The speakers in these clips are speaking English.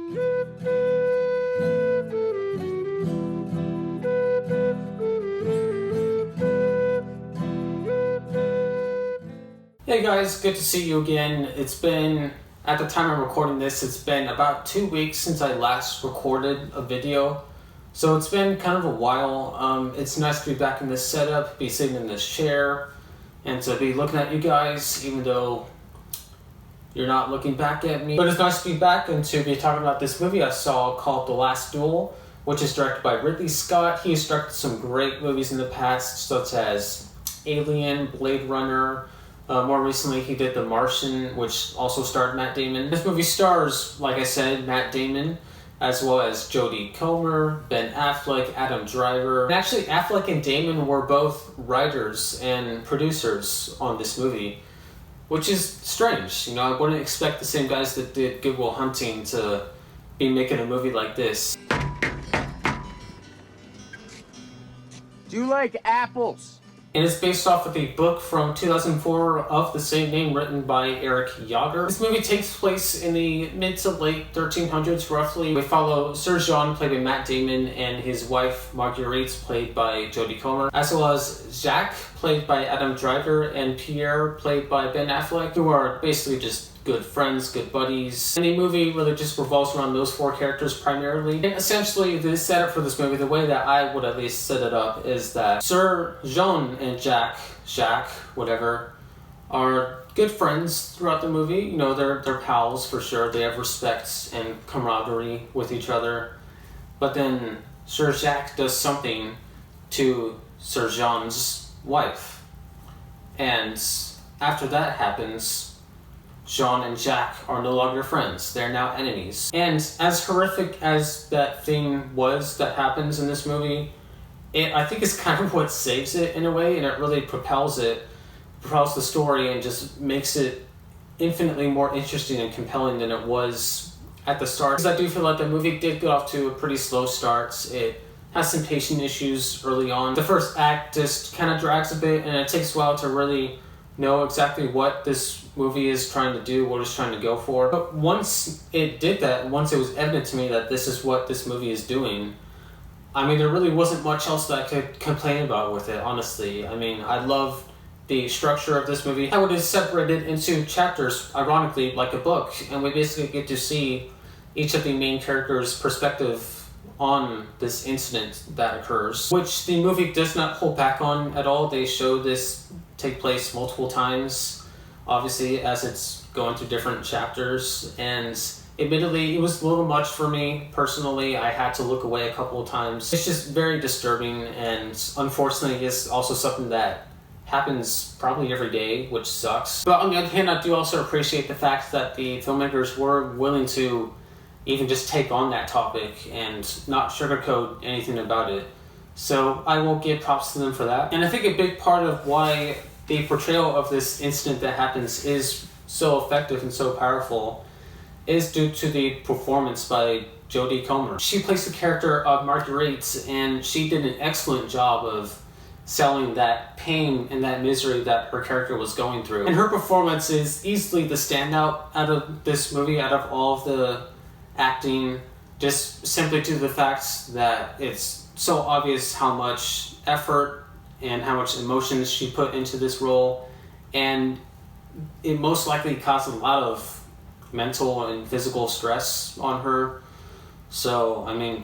Hey guys, good to see you again. It's been, at the time I'm recording this, it's been about 2 weeks since I last recorded a video. So it's been kind of a while. It's nice to be back in this setup, be sitting in this chair, and to be looking at you guys, even though you're not looking back at me. But it's nice to be back and to be talking about this movie I saw called The Last Duel, which is directed by Ridley Scott. He's directed some great movies in the past, such as Alien, Blade Runner. More recently, he did The Martian, which also starred Matt Damon. This movie stars, like I said, Matt Damon, as well as Jodie Comer, Ben Affleck, Adam Driver. And actually, Affleck and Damon were both writers and producers on this movie, which is strange. You know, I wouldn't expect the same guys that did Good Will Hunting to be making a movie like this. Do you like apples? And it's based off of the book from 2004 of the same name written by Eric Yager. This movie takes place in the mid to late 1300s roughly. We follow Sir Jean, played by Matt Damon, and his wife Marguerite, played by Jodie Comer, as well as Jacques, played by Adam Driver, and Pierre, played by Ben Affleck, who are basically just good friends, good buddies. And the movie really just revolves around those four characters primarily. And essentially, the setup for this movie, the way that I would at least set it up, is that Sir Jean and Jacques, whatever, are good friends throughout the movie. You know, they're pals for sure. They have respect and camaraderie with each other. But then Sir Jacques does something to Sir Jean's wife. And after that happens, Jean and Jacques are no longer friends. They're now enemies. And as horrific as that thing was that happens in this movie, I think it's kind of what saves it in a way, and it really propels the story and just makes it infinitely more interesting and compelling than it was at the start. Because I do feel like the movie did get off to a pretty slow start. It has some pacing issues early on. The first act just kind of drags a bit, and it takes a while to really know exactly what this movie is trying to do, what it's trying to go for. But once it did that, once it was evident to me that this is what this movie is doing, I mean, there really wasn't much else that I could complain about with it, honestly. I mean, I love the structure of this movie. How it is separated into chapters, ironically, like a book, and we basically get to see each of the main characters' perspective on this incident that occurs, which the movie does not hold back on at all. They show this take place multiple times, obviously, as it's going through different chapters, and admittedly, it was a little much for me personally. I had to look away a couple of times. It's just very disturbing, and unfortunately, it's also something that happens probably every day, which sucks. But on the other hand, I do also appreciate the fact that the filmmakers were willing to even just take on that topic and not sugarcoat anything about it. So I will give props to them for that. And I think a big part of why the portrayal of this incident that happens is so effective and so powerful is due to the performance by Jodie Comer. She plays the character of Marguerite, and she did an excellent job of selling that pain and that misery that her character was going through. And her performance is easily the standout out of this movie, out of all of the acting, just simply due to the fact that it's so obvious how much effort and how much emotions she put into this role, and it most likely caused a lot of mental and physical stress on her. So, I mean,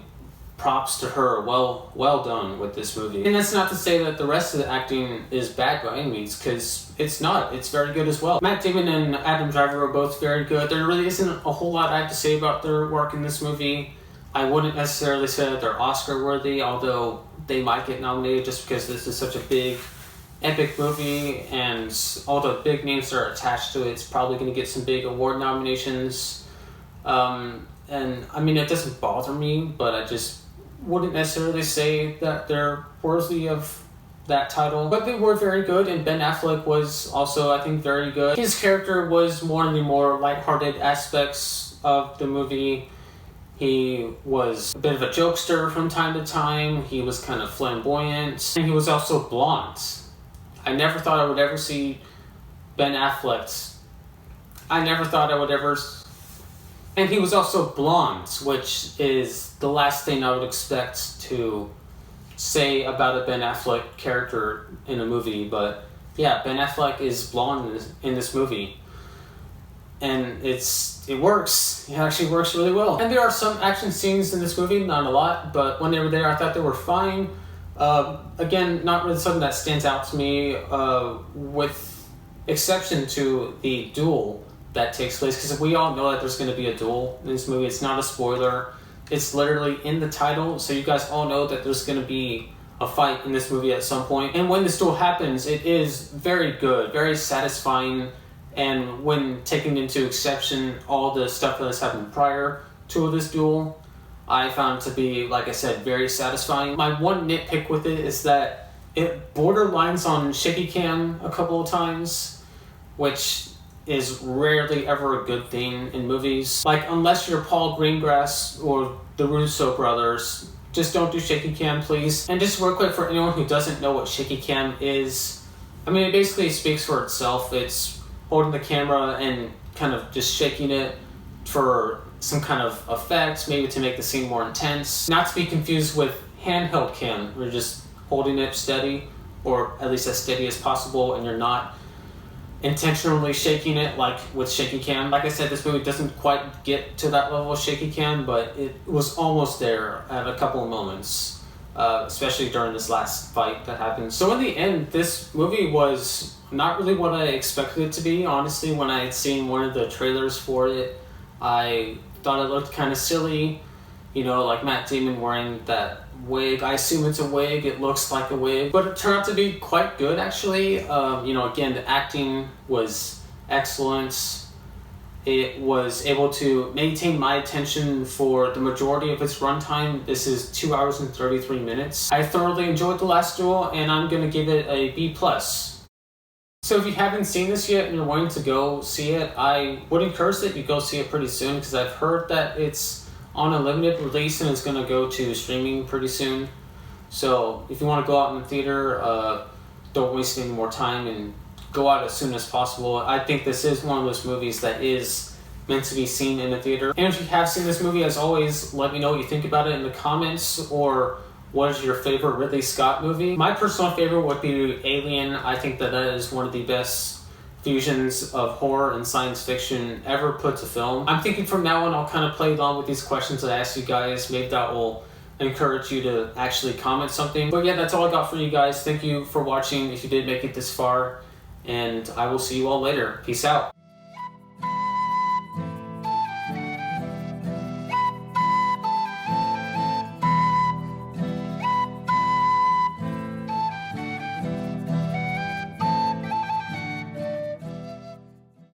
props to her. Well done with this movie. And that's not to say that the rest of the acting is bad by any means, because it's not. It's very good as well. Matt Damon and Adam Driver are both very good. There really isn't a whole lot I have to say about their work in this movie. I wouldn't necessarily say that they're Oscar worthy, although they might get nominated just because this is such a big, epic movie, and all the big names that are attached to it, it's probably going to get some big award nominations. And I mean, it doesn't bother me, but I just wouldn't necessarily say that they're worthy of that title. But they were very good, and Ben Affleck was also, I think, very good. His character was one of the more lighthearted aspects of the movie. He was a bit of a jokester from time to time. He was kind of flamboyant. And he was also blonde. I never thought I would ever see Ben Affleck. I never thought I would ever And he was also blonde, which is the last thing I would expect to say about a Ben Affleck character in a movie. But yeah, Ben Affleck is blonde in this movie. And it works. It actually works really well. And there are some action scenes in this movie, not a lot, but when they were there, I thought they were fine. Again, not really something that stands out to me, with exception to the duel that takes place, because we all know that there's going to be a duel in this movie. It's not a spoiler. It's literally in the title, so you guys all know that there's going to be a fight in this movie at some point. And when this duel happens, it is very good, very satisfying, and when taking into exception all the stuff that has happened prior to this duel, I found it to be, like I said, very satisfying. My one nitpick with it is that it borderlines on shaky cam a couple of times, which is rarely ever a good thing in movies. Like, unless you're Paul Greengrass or the Russo brothers, just don't do shaky cam, please. And just real quick, for anyone who doesn't know what shaky cam is, I mean, it basically speaks for itself. It's holding the camera and kind of just shaking it for some kind of effect, maybe to make the scene more intense. Not to be confused with handheld cam, where you're just holding it steady, or at least as steady as possible, and you're not intentionally shaking it like with shaky cam. Like I said, this movie doesn't quite get to that level of shaky cam, but it was almost there at a couple of moments, especially during this last fight that happened. So in the end, this movie was not really what I expected it to be. Honestly, when I had seen one of the trailers for it, I thought it looked kind of silly, you know, like Matt Damon wearing that wig. I assume it's a wig, it looks like a wig, but it turned out to be quite good, actually. You know, again, the acting was excellent. It was able to maintain my attention for the majority of its runtime. This is 2 hours and 33 minutes. I thoroughly enjoyed The Last Duel, and I'm going to give it a B+. So if you haven't seen this yet and you're wanting to go see it, I would encourage that you go see it pretty soon, because I've heard that it's on a limited release and it's going to go to streaming pretty soon. So if you want to go out in the theater, don't waste any more time and go out as soon as possible. I think this is one of those movies that is meant to be seen in the theater. And if you have seen this movie, as always, let me know what you think about it in the comments, or what is your favorite Ridley Scott movie? My personal favorite would be Alien. I think that is one of the best fusions of horror and science fiction ever put to film. I'm thinking from now on I'll kind of play along with these questions I asked you guys. Maybe that will encourage you to actually comment something. But yeah, that's all I got for you guys. Thank you for watching if you did make it this far, and I will see you all later. Peace out.